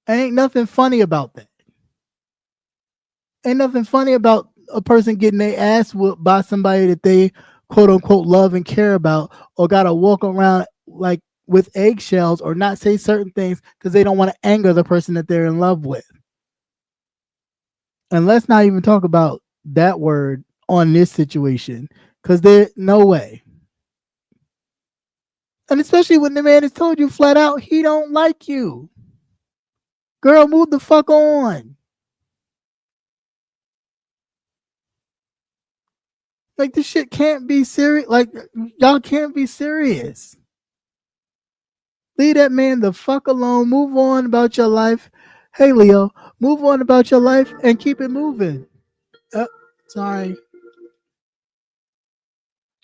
Ain't nothing funny about that. Ain't nothing funny about a person getting their ass whooped by somebody that they quote unquote love and care about, or gotta walk around like with eggshells or not say certain things because they don't want to anger the person that they're in love with. And let's not even talk about that word on this situation, because there's no way. And especially when the man has told you flat out he don't like you. Girl, move the fuck on. Like, this shit can't be serious. Like, y'all can't be serious. Leave that man the fuck alone. Move on about your life. Hey, Leo, move on about your life and keep it moving. Sorry.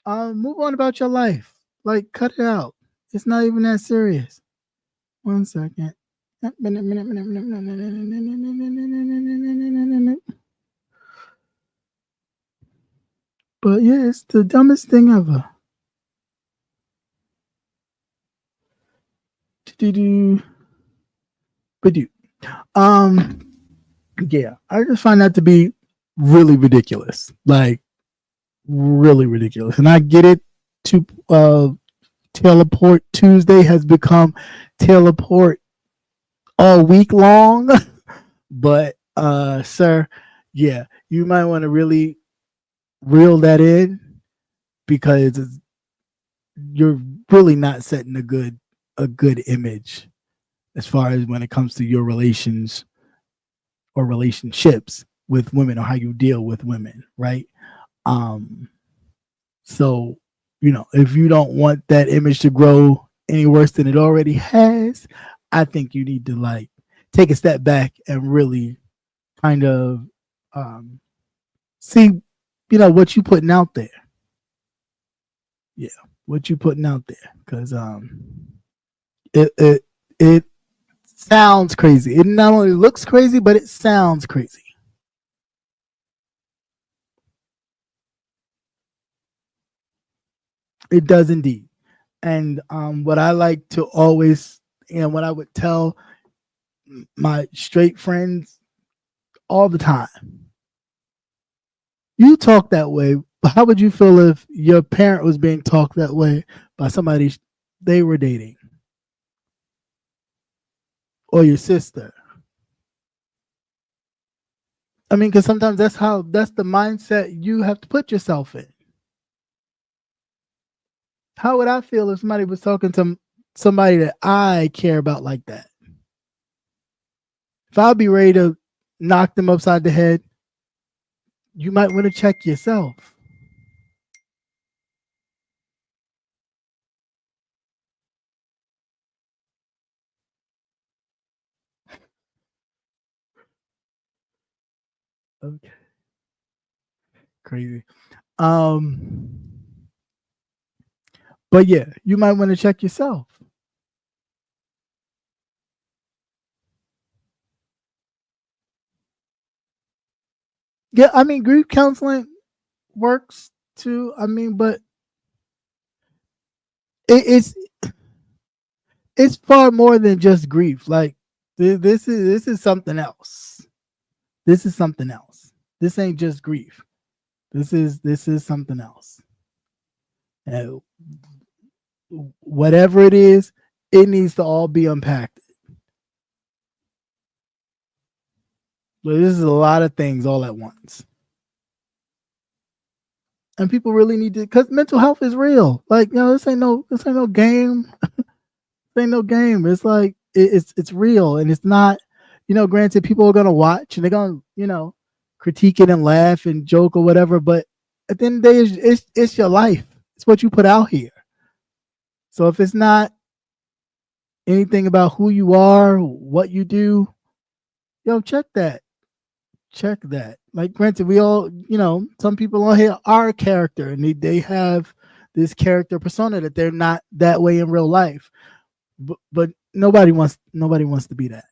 Move on about your life. Like, cut it out. It's not even that serious. 1 second. But yeah, it's the dumbest thing ever. But um, yeah, I just find that to be really ridiculous. Like really ridiculous. And I get it to teleport Tuesday has become teleport all week long. But sir, yeah, you might want to really reel that in because you're really not setting a good image as far as when it comes to your relations or relationships with women or how you deal with women, right? Um so, if you don't want that image to grow any worse than it already has, I think you need to like take a step back and really kind of see, what you putting out there. Yeah, what you putting out there, because it sounds crazy. It not only looks crazy, but it sounds crazy. It does indeed. And what I like to always, and what I would tell my straight friends all the time, you talk that way. But how would you feel if your parent was being talked that way by somebody they were dating, or your sister? I mean, because sometimes that's the mindset you have to put yourself in. How would I feel if somebody was talking to somebody that I care about like that? If I'd be ready to knock them upside the head, you might want to check yourself. Okay, crazy. Um, but yeah, you might want to check yourself. Yeah, I mean, grief counseling works too. I mean, but it's far more than just grief. Like this is something else. This is something else. This ain't just grief. This is something else. And whatever it is, it needs to all be unpacked. But this is a lot of things all at once. And people really need to, because mental health is real. Like, this ain't no game. This ain't no game. It's like it's real, and it's not. Granted, people are gonna watch and they're gonna critique it and laugh and joke or whatever. But at the end of the day, it's your life. It's what you put out here. So if it's not anything about who you are, what you do, check that. Check that. Like, granted, we all, some people on here are a character and they have this character persona that they're not that way in real life. But nobody wants to be that.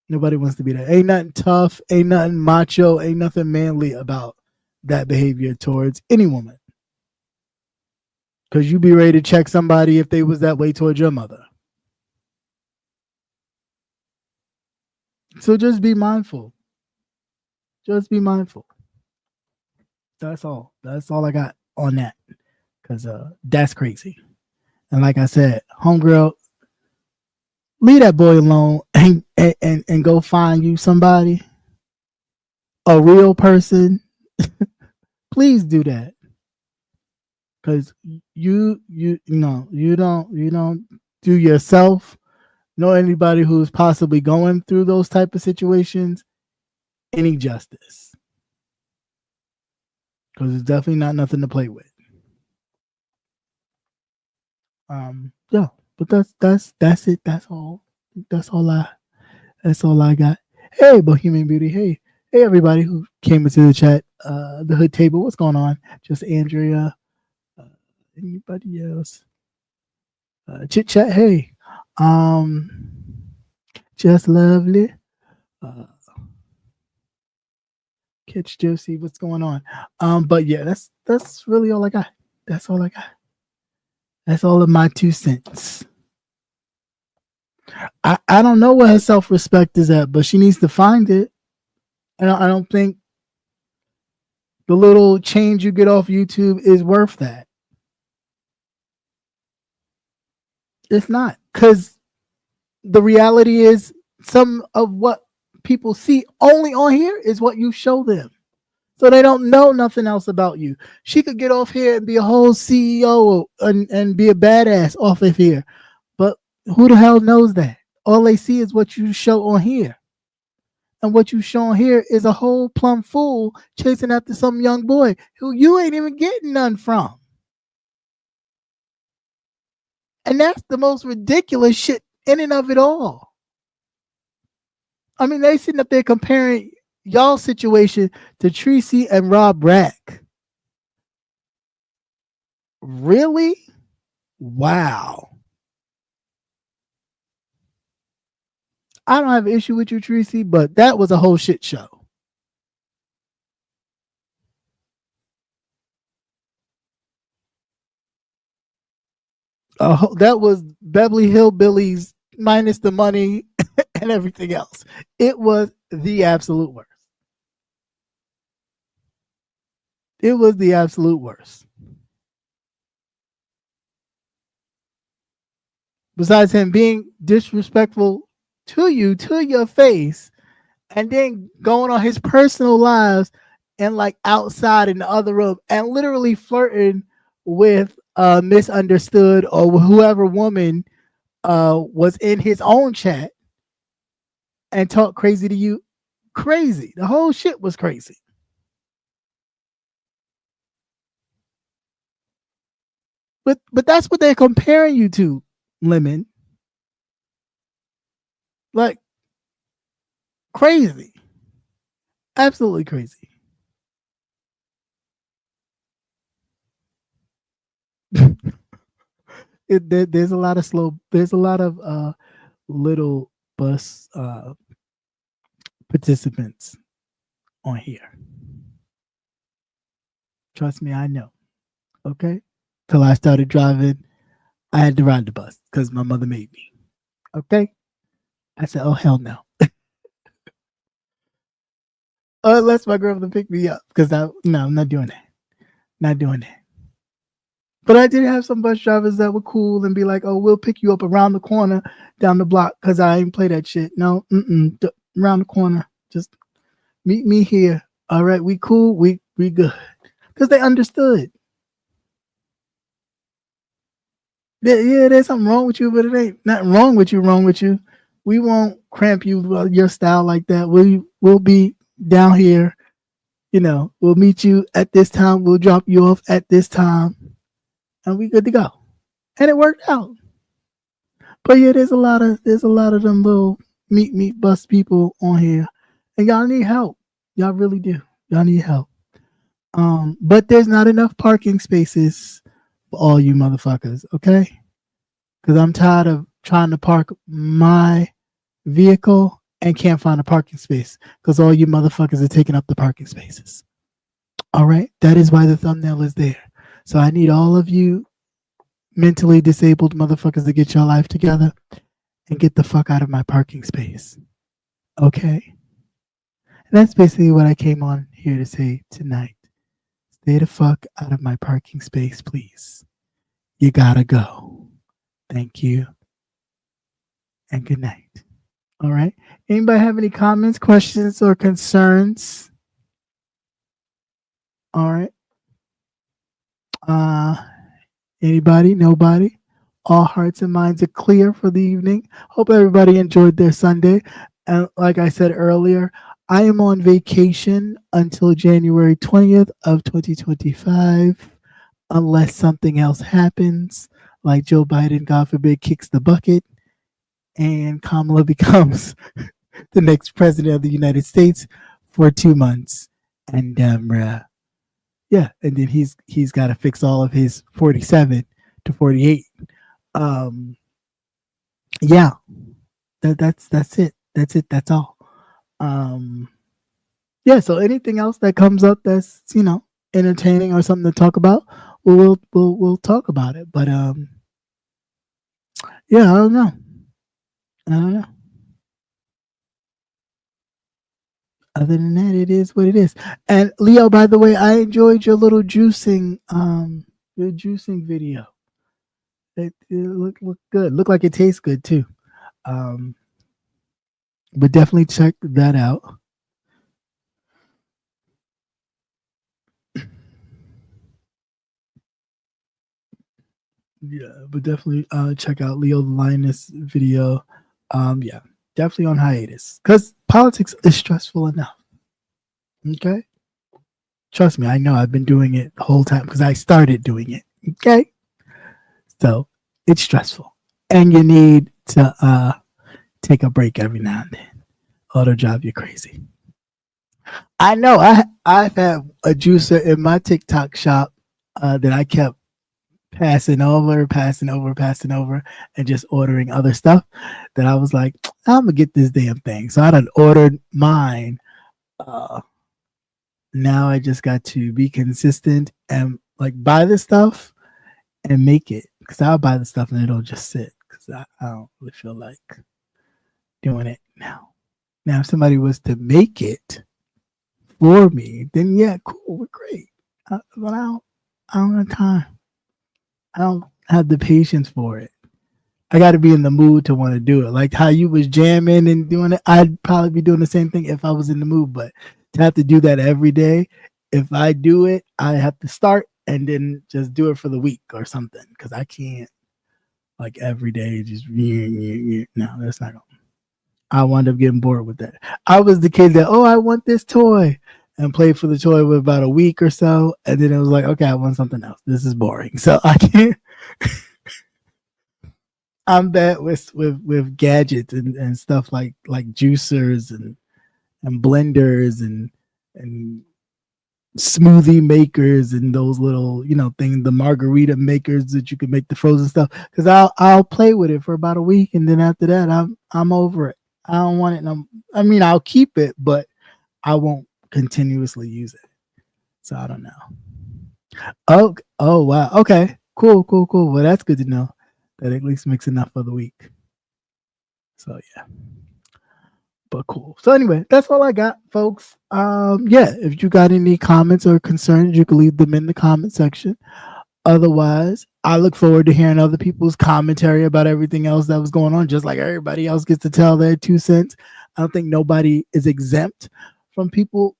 Nobody wants to be that. Ain't nothing tough, ain't nothing macho, ain't nothing manly about that behavior towards any woman. Because you be ready to check somebody if they was that way towards your mother. So just be mindful. Just be mindful. That's all. That's all I got on that. Because that's crazy. And like I said, homegirl, leave that boy alone and go find you somebody, a real person. Please do that. Because you don't do yourself nor anybody who's possibly going through those type of situations any justice, because it's definitely not nothing to play with. Yeah, but that's it. That's all I that's all I got. Hey, Bohemian Beauty. Hey, everybody who came into the chat, the hood table. What's going on? Just Andrea. Uh, Anybody else? Chit chat. Hey. Just lovely. Uh, Catch Josie, what's going on? But yeah, that's really all I got. That's all I got. That's all of my 2 cents. I don't know where her self respect is at, but she needs to find it. And I don't think the little change you get off YouTube is worth that. It's not, because the reality is some of what people see only on here is what you show them. So they don't know nothing else about you. She could get off here and be a whole CEO and be a badass off of here. But who the hell knows that? All they see is what you show on here. And what you show on here is a whole plumb fool chasing after some young boy who you ain't even getting none from. And that's the most ridiculous shit in and of it all. I mean, they sitting up there comparing y'all's situation to Tracy and Rob Rack. Really? Wow. I don't have an issue with you, Tracy, but that was a whole shit show. That was Beverly Hillbillies minus the money and everything else. It was the absolute worst. It was the absolute worst. Besides him being disrespectful to you, to your face, and then going on his personal lives and like outside in the other room and literally flirting with Misunderstood or whoever woman was in his own chat and talk crazy to you. Crazy. The whole shit was crazy. But that's what they're comparing you to, Lemon. Like crazy. Absolutely crazy. There's a lot of little bus participants on here. Trust me, I know. Okay? Till I started driving, I had to ride the bus because my mother made me. Okay? I said, oh, hell no. Unless my grandmother picked me up because I'm not doing that. Not doing that. But I did have some bus drivers that were cool and be like, oh, we'll pick you up around the corner down the block because I ain't play that shit. No, around the corner. Just meet me here. All right, we cool. We good. Because they understood. Yeah, there's something wrong with you, but it ain't nothing wrong with you. We won't cramp you your style like that. We'll be down here. We'll meet you at this time. We'll drop you off at this time. And we good to go. And it worked out. But yeah, there's a lot of them little meet bus people on here. And y'all need help. Y'all really do. Y'all need help. But there's not enough parking spaces for all you motherfuckers, okay? Because I'm tired of trying to park my vehicle and can't find a parking space because all you motherfuckers are taking up the parking spaces. All right? That is why the thumbnail is there. So I need all of you mentally disabled motherfuckers to get your life together and get the fuck out of my parking space. Okay? And that's basically what I came on here to say tonight. Stay the fuck out of my parking space, please. You gotta go. Thank you. And good night. All right. Anybody have any comments, questions, or concerns? All right. Anybody? Nobody? All hearts and minds are clear for the evening. Hope everybody enjoyed their Sunday. And like I said earlier, I am on vacation until January 20th of 2025, unless something else happens, like Joe Biden, God forbid, kicks the bucket and Kamala becomes the next president of the United States for 2 months. And yeah, and then he's got to fix all of his 47 to 48 yeah, that's it. That's it. That's all. Um, yeah. So anything else that comes up that's entertaining or something to talk about, we'll talk about it. But yeah, I don't know. I don't know. Other than that, it is what it is. And Leo, by the way, I enjoyed your juicing video. It looked good. Looked like it tastes good too. Um, but definitely check that out. Yeah, but definitely check out Leo the Lioness video. Yeah, definitely on hiatus because politics is stressful enough. Okay, trust me, I know. I've been doing it the whole time because I started doing it. Okay, so it's stressful, and you need to take a break every now and then, or it'll drive you crazy. I know. I've had a juicer in my TikTok shop that I kept passing over, and just ordering other stuff. That I was like, I'm gonna get this damn thing. So I done ordered mine. Uh, Now I just got to be consistent and like buy the stuff and make it because I'll buy the stuff and it'll just sit because I don't really feel like doing it now. Now, if somebody was to make it for me, then yeah, cool, we're great. But I don't have time. I don't have the patience for it. I got to be in the mood to want to do it. Like how you was jamming and doing it, I'd probably be doing the same thing if I was in the mood. But to have to do that every day, if I do it, I have to start and then just do it for the week or something because I can't like every day just no, that's not. I wound up getting bored with that. I was the kid that I want this toy and played for the toy for about a week or so, and then it was like okay, I want something else. This is boring, so I can't. I'm bad with gadgets and stuff like juicers and blenders and smoothie makers and those little things, the margarita makers that you can make the frozen stuff. Because I'll play with it for about a week and then after that I'm over it. I don't want it. I mean I'll keep it, but I won't continuously use it. So I don't know. Oh wow. Okay. Cool. Well, that's good to know. That at least makes enough for the week. So yeah. But cool. So anyway, that's all I got, folks. Yeah, if you got any comments or concerns, you can leave them in the comment section. Otherwise, I look forward to hearing other people's commentary about everything else that was going on, just like everybody else gets to tell their 2 cents. I don't think nobody is exempt from people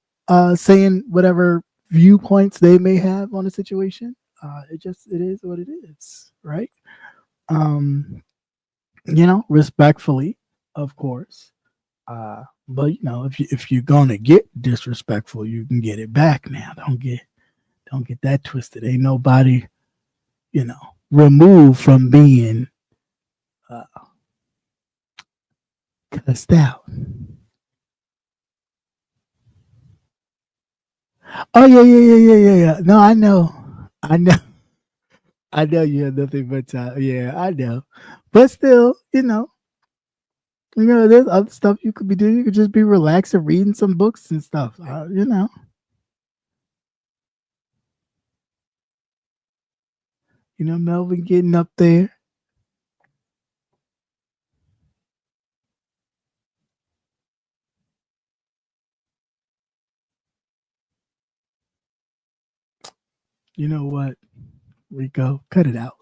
saying whatever viewpoints they may have on a situation. It is what it is, right? Um, respectfully, of course. But if you're gonna get disrespectful, you can get it back now. Don't get that twisted. Ain't nobody, removed from being uh, cussed out. Oh yeah. No, I know, I know you have nothing but time. Yeah, I know, but still, there's other stuff you could be doing. You could just be relaxing, reading some books and stuff. Melvin getting up there. You know what, Rico, cut it out.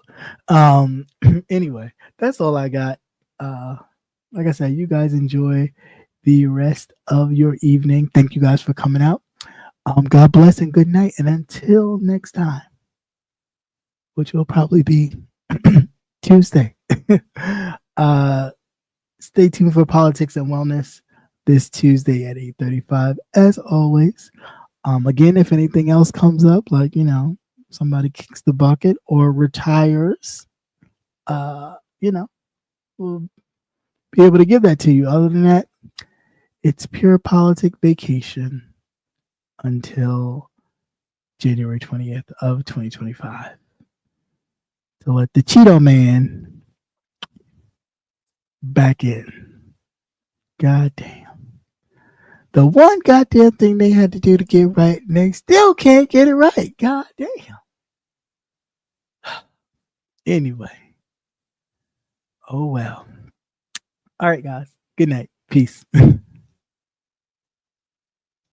Anyway, that's all I got. Like I said, you guys enjoy the rest of your evening. Thank you guys for coming out. God bless and good night. And until next time, which will probably be Tuesday. uh, Stay tuned for politics and wellness this Tuesday at 8:35. As always. Again, if anything else comes up, like somebody kicks the bucket or retires, uh, you know, we'll be able to give that to you. Other than that, it's pure politic vacation until January 20th of 2025 to let the Cheeto Man back in. God damn. The one goddamn thing they had to do to get right, and they still can't get it right. God damn. Anyway. Oh well. All right, guys. Good night. Peace.